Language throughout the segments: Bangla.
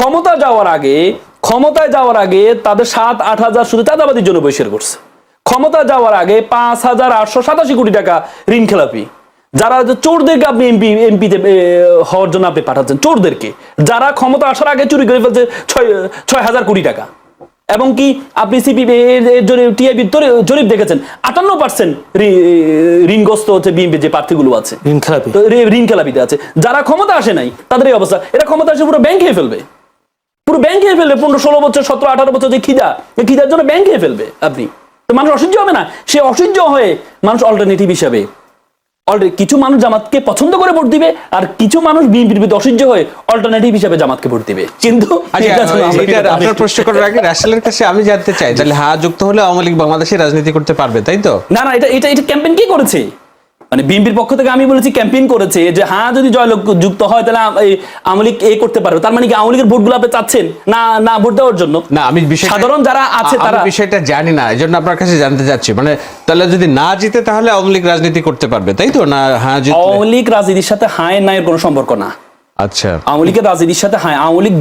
ক্ষমতায় যাওয়ার আগে তাদের 7-8 হাজার শুধু চাঁদাবাদির জন্য বহিষ্কার করছে। ক্ষমতা যাওয়ার আগে 5,887 কোটি টাকা ঋণ খেলাপি। যারা চোরদেরকে আপনি এমপিতে হওয়ার জন্য আপনি পাঠাচ্ছেন, চোরদেরকে, যারা ক্ষমতা আসার আগে চুরি করে ফেলছে 6,000 কোটি টাকা। এবং কি আপনি টিআইবির জরিপ দেখেছেন 58% ঋণগ্রস্ত হচ্ছে বিএনপি যে প্রার্থীগুলো আছে, ঋণ খেলাপিতে আছে। যারা ক্ষমতা আসে নাই তাদের এই অবস্থা। এরা ক্ষমতা আসে পুরো ব্যাংক খেয়ে ফেলবে, পুরো ব্যাংক খেয়ে ফেলবে। 15-16 বছর, 17-18 বছর যে খিদার জন্য ব্যাংক খেয়ে ফেলবে আপনি। তো মানুষ অসহ্য হবে না? সে অসহ্য হয়ে মানুষ অল্টারনেটিভ হিসাবে, কিছু মানুষ জামাতকে পছন্দ করে ভোট দিবে, আর কিছু মানুষ বিএনপির বিরুদ্ধে অসহ্য হয়ে অল্টারনেটিভ হিসাবে জামাতকে ভোট দিবে। কিন্তু আপনার প্রশ্ন করার আগে রাসেলের কাছে আমি জানতে চাই, তাহলে যুক্ত হলে আওয়ামী লীগ বাংলাদেশে রাজনীতি করতে পারবে, তাই তো? না, এটা ক্যাম্পেইন কি করেছে, মানে বিএনপির পক্ষ থেকে আমি বলেছি ক্যাম্পেইন করেছে যে যদি জয়লোক যুক্ত হয় তাহলে আওয়ামী লীগ করতে পারবে। তার মানে কি আওয়ামী লীগের ভোটগুলো আপনি চাচ্ছেন না ভোট দেওয়ার জন্য? না, আমি সাধারণ যারা আছে তারা বিষয়টা জানি না, এই জন্য আপনার কাছে জানতে চাচ্ছি। মানে তাহলে যদি না জিতে তাহলে আওয়ামী লীগ রাজনীতি করতে পারবে, তাই তো? না, আওয়ামী লীগ রাজনীতির সাথে হায় নায়ের কোনো সম্পর্ক না। আচ্ছা, আওয়ামী লীগের রাজনীতির সাথে আওয়ামী লীগ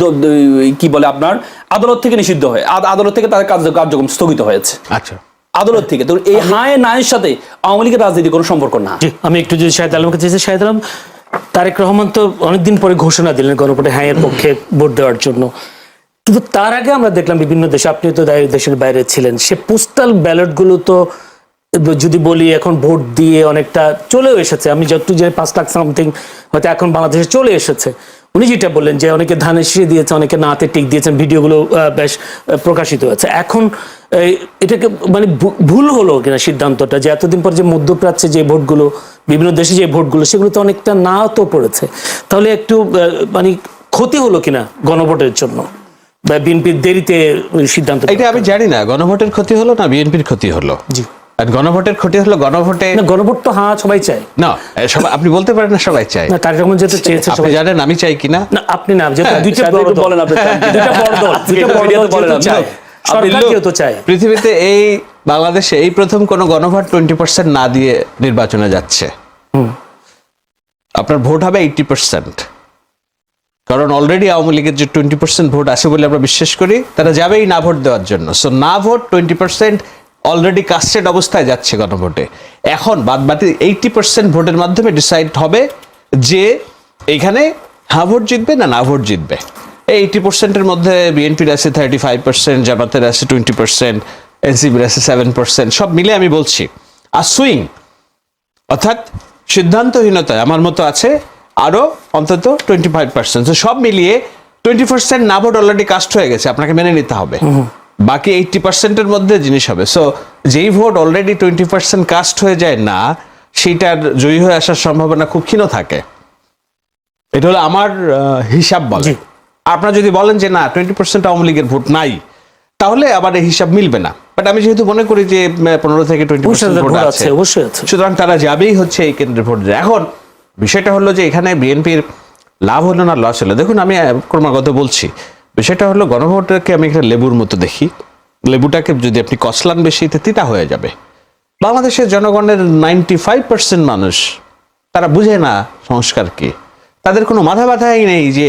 কি বলে আপনার আদালত থেকে নিষিদ্ধ হয়, আদালত থেকে তাদের কার্যক্রম স্থগিত হয়েছে। আচ্ছা, আদালত থেকে। তো এই হায় নায়ের সাথে আওয়ামী লীগের রাজনীতির কোনো সম্পর্ক না। আমি একটু যদি শাহেদ আলমকে চাইছি, শাহেদ আলম, তারেক রহমান তো অনেকদিন পরে ঘোষণা দিলেন গণভোটে হায়ের পক্ষে ভোট দেওয়ার জন্য, কিন্তু তার আগে আমরা দেখলাম বিভিন্ন দেশে, আপনি তো দেশের বাইরে ছিলেন, সে পোস্টাল ব্যালট গুলো তো যদি বলি এখন ভোট দিয়ে অনেকটা চলেও এসেছে। আমি যতটুকু জানি 5 লাখ সামথিং হয়তো এখন বাংলাদেশে চলে এসেছে। উনি যেটা বললেন যে অনেকে ধানের শীষে দিয়েছে, অনেকে নাতে টিক দিয়েছেন, ভিডিওগুলো বেশ প্রকাশিত হয়েছে। এখন এটাকে মানে ভুল হলো কিনা সিদ্ধান্তটা, যে এতদিন পর যে মধ্যপ্রাচ্যে যে ভোটগুলো, বিভিন্ন দেশে যে ভোটগুলো, সেগুলো তো অনেকটা না তো পড়েছে, তাহলে একটু মানে ক্ষতি হলো কিনা গণভোটের জন্য, বা বিএনপির দেরিতে সিদ্ধান্ত? এটা আমি জানি না গণভোটের ক্ষতি হলো না বিএনপির ক্ষতি হলো। জি, গণভোটের ক্ষতি হলো, গণভোট তো সবাই চায় না, সবাই আপনি বলতে পারেন না সবাই চায়। না, তার যখন যেটা চেয়েছে আপনি জানেন আমি চাই কিনা? না, আপনি না, যেটা দুইটা বড় দল বলেন, আপনি দুইটা বড় দল বলেন চায়, সরকার কেউ তো চায়। পৃথিবীতে বাংলাদেশে এই প্রথম কোন গণভোট 20% না দিয়ে নির্বাচনে যাচ্ছে। আপনার ভোট হবে 80%, কারণ অলরেডি আওয়ামী লীগের যে 20% ভোট আছে বলে আমরা বিশ্বাস করি, তারা যাবেই না ভোট দেওয়ার জন্য। সো না ভোট 20% অলরেডি কাস্টেড অবস্থায় যাচ্ছে গণভোটে। এখন বাদবাকি 80% ভোটের মাধ্যমে ডিসাইড হবে যে এইখানে হ্যাঁ ভোট জিতবে না ভোট জিতবে। এই 80%-এর মধ্যে বিএনপির আছে 35%, জামাতের আছে 20%, এনসিপির আছে 7%, সব মিলে আমি বলছি। আর সুইং অর্থাৎ সিদ্ধান্তহীনতায় আমার মতো আছে আরো অন্তত 25%। তো সব মিলিয়ে 20% না ভোট অলরেডি কাস্ট হয়ে গেছে, আপনাকে মেনে নিতে হবে। বাকি 80%-এর মধ্যে জিনিস হবে। সো যেই ভোট অলরেডি 20% কাস্ট হয়ে যায় না, সেইটার জয়ী হয়ে আসার সম্ভাবনা খুব ক্ষীণ থাকে। এটা হলো আমার হিসাব বলে। আপনারা যদি বলেন যে না 20% আওয়ামী লীগের ভোট নাই, তাহলে আবার এই হিসাব মিলবে না। বাট আমি যেহেতু মনে করি যে 15 থেকে 20% ভোট আছে, সুতরাং তারা যাবেই হচ্ছে এই কেন্দ্রে ভোট দেয়। এখন বিষয়টা হলো যে এখানে বিএনপির লাভ হলো না লস হলো, দেখুন আমি ক্রমাগত বলছি, বিষয়টা হলো গণভোটকে আমি একটা লেবুর মতো দেখি। লেবুটাকে যদি আপনি কচলান বেশি, তিতা হয়ে যাবে। বাংলাদেশের জনগণের 95% মানুষ তারা বুঝে না সংস্কার কি। তাদের কোনো মাথা ব্যথাই নেই যে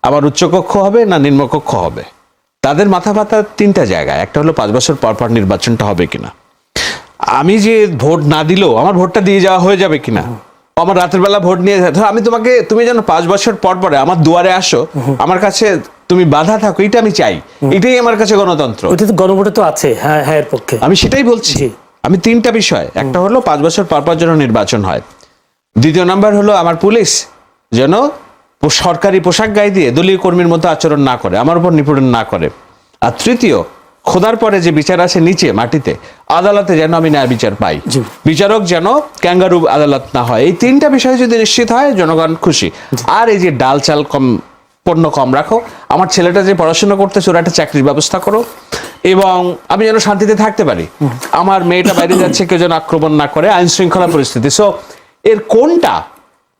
আমার উচ্চকক্ষ হবে না নিম্নকক্ষ হবে। তাদের মাথা ব্যথা 3টা জায়গায়। একটা হলো 5 বছর পর পর নির্বাচনটা হবে কিনা, আমি যে ভোট না দিলেও আমার ভোটটা দিয়ে যাওয়া হয়ে যাবে কিনা, আমার রাতের বেলা ভোট নিয়ে আমি তুমি যেন 5 বছর পর পরে আমার দুয়ারে আসো, আমার কাছে তুমি বাধা থাকো, এটা আমি চাই। এটাই আমার কাছে গণতন্ত্র। গণভোটে তো আছে হ্যাঁ এর পক্ষে, আমি সেটাই বলছি। আমি 3টা বিষয়, একটা হলো 5 বছর পর পর যেন নির্বাচন হয়, দ্বিতীয় নাম্বার হলো আমার পুলিশ যেন সরকারি পোশাক গায়ে দিয়ে দলীয় কর্মীর মতো আচরণ না করে, আমার উপর নিপীড়ন না করে, আর তৃতীয় খোদার পরে যে বিচার আছে নিচে মাটিতে, আদালতে যেন আমি ন্যায় বিচার পাই, বিচারক যেন ক্যাঙ্গারু আদালত না হয়। এই 3টা বিষয় যদি নিশ্চিত হয় জনগণ খুশি। আর এই যে ডাল চাল পণ্য কম রাখো, আমার ছেলেটা যে পড়াশোনা করতেছে ওরা একটা চাকরির ব্যবস্থা করো, এবং আমি যেন শান্তিতে থাকতে পারি, আমার মেয়েটা বাইরে যাচ্ছে কেউ যেন আক্রমণ না করে, আইন শৃঙ্খলা পরিস্থিতি। সো এর কোনটা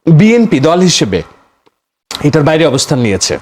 বিএনপি দল হিসেবে এটার বাইরে অবস্থান নিয়েছে?